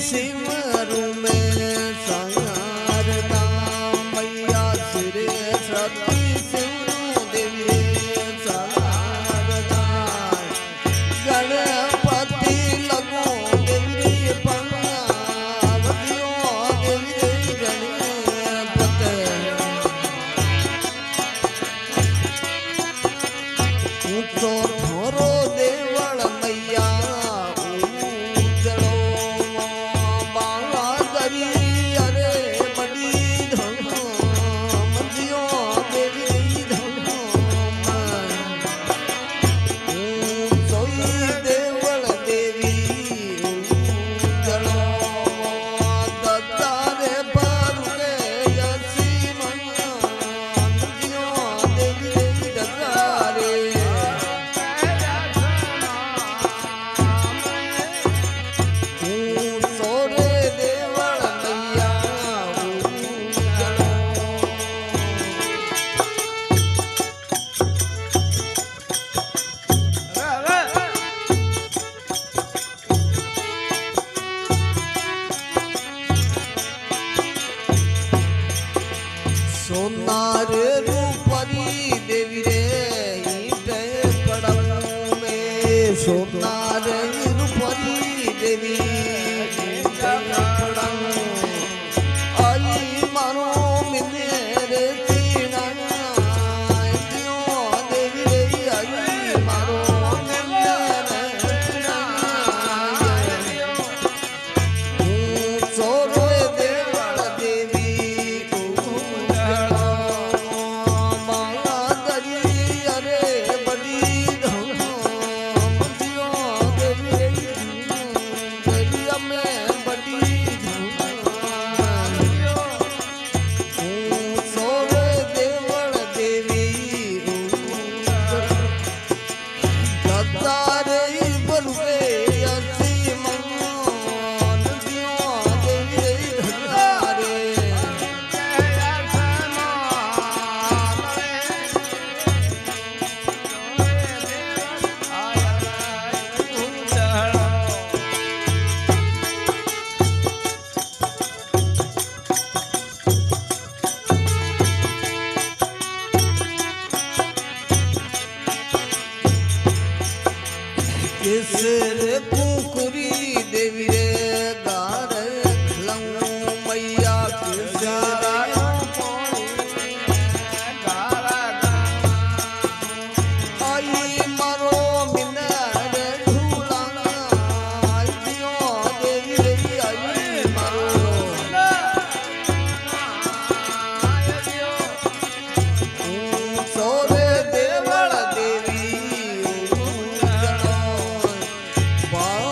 सिमरू में संगारदा मैया सिरे सती सिमरू देवी संगारदा गणपति लगो देवी पंगावतियो देवी गणपत ऊंचो थोरो देवल मैया सोनार रूपरी देवी रे ईटे पड़ाऊ में सोनार रूपरी देवी ईटे पड़ाऊ आई मारो मिले रे तीना दियो देवी रे आई मारो मिले रे तीना सोरो देवल देवी केसर कुकुरी देवी रे गार खलऊ मैया केसर आई मारो मिनर झूला दियो देवी रे आई मारो सोरे देवल देवी Wow.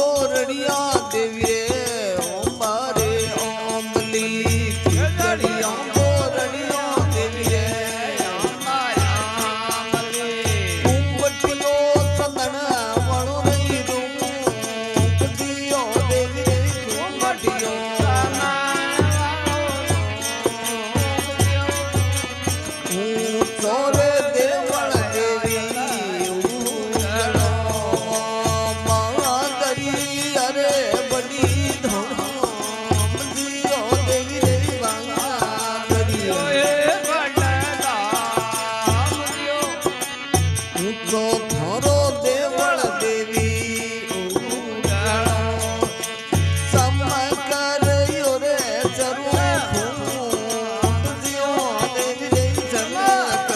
બોરડિયા દેવી રે ઓમ બારે ઓમલી ખીચડિયા બોરડિયા દેવી રે કુંવટીયો ચંદન વણો નહીં રૂપ દિયો દેવી રે કુંવટીયો ચોરે દેવળ દેવી માદરી અરે બડી ધમ દિયો દેવી રે વાંગરી ઊંચો થોરો દેવળ દેવી સમકર રે ચરુ દિયો દેવી રે જનક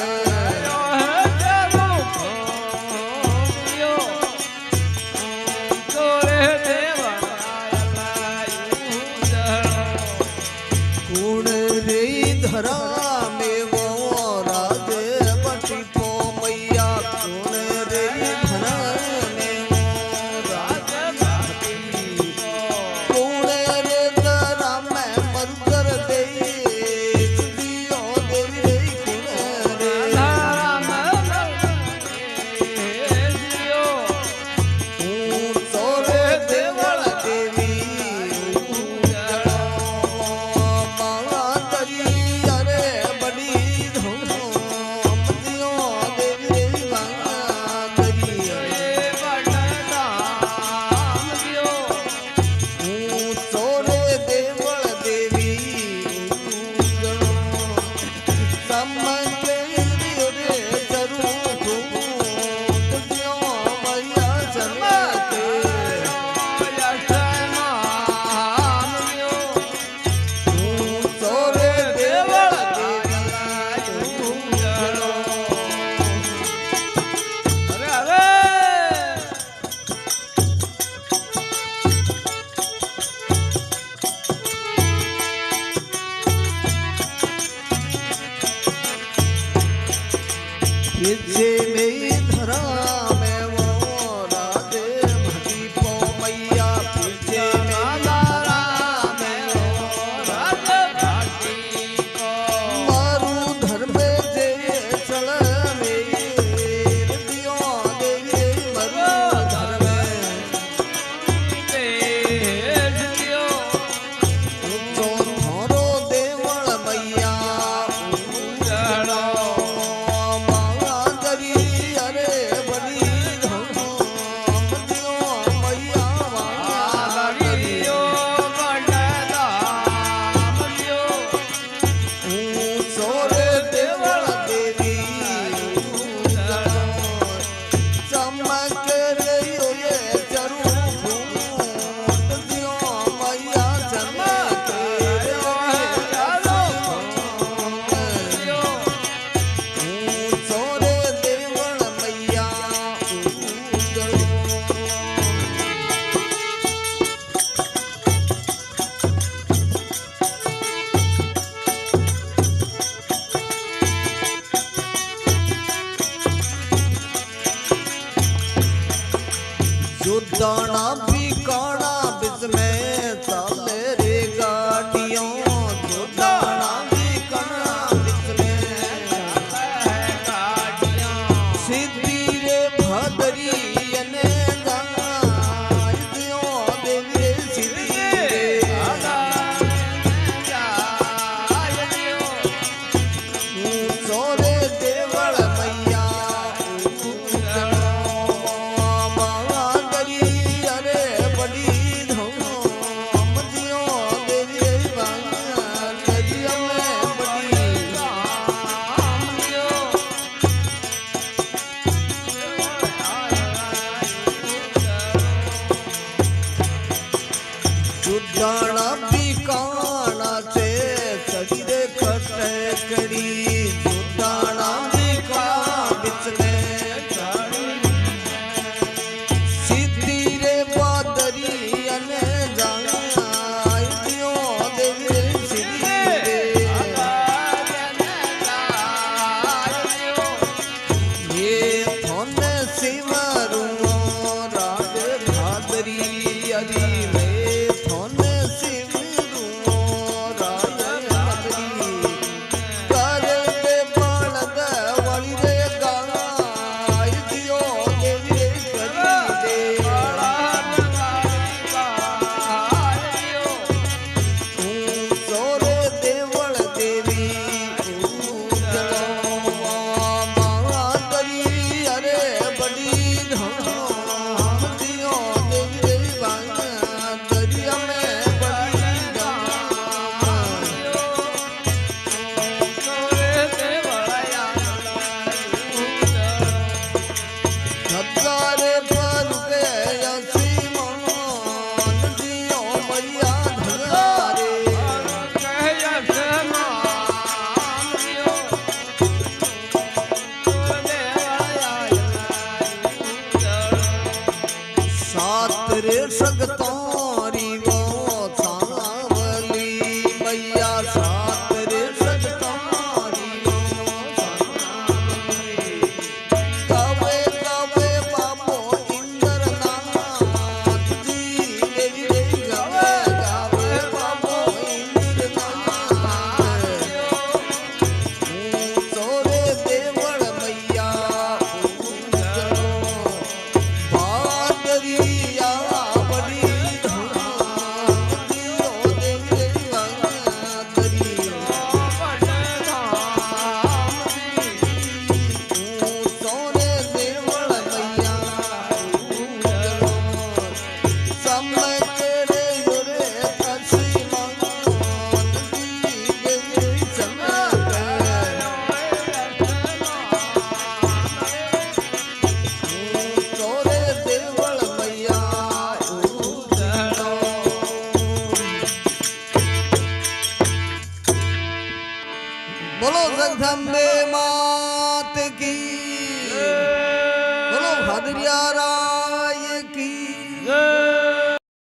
ગુણ રે ધરા મેવો રાજે બટી પો મૈયા ગુણ રે ધરા મેવો રાજે બટી ગુણ રે ધરા મે મરુકર દે દિયો દેવી રે ગુણ રે ઊંચો રે દેવળ દેવી पीछे में धरा में वो राधे भटी पो मैया पीछे में धरा में वो राधे भटी को मारू धर्म जे चल में दियो देवी मारू धर्म दियो ऊंचो थारो देवळ मैया दाना बिकाना बिच में चाले रे गाड़ियों जो दाना बिकाना बिच में चाले गाड़ियों सीधी रे भदरी ने जाय दियो देवी रे सीधी रे जाय दियो सोरे देवळ मैया दाना बिकाना से चढ़ी रे खटकड़ी दाना बिका बिच में सीधी रे बादरी ने जाय दियो देवी रे सीधी रे ये थोने सिमरू राज भादरी હરી મે થોને સિમરું રાય મદરી કરે તે બળદ વળી રે ગાય દિયો દેવી કરી દે સોરે દેવળ દેવી કરી અરે બડી ધમ દિયો દેવી વાંગા દરિયા મે બડી ધબકારે પર કે અસી મન દિયો મૈયા ધગારે सात रे सगतारी वो सावली मैया सात रे सगतारी वो सावली कवे कवे बापो इंद्रनाथ जी देवी देवी गवे गावे बापो इंद्रनाथ सोरे देवळ मैया दरिया बड़ी धूम दियो देवी सोने देवळ मैया समय तेरे युरे तसी मन देवी सोरे देवळ मैया बोलो जगदम्बे मात की बोलो भद्रिया राय की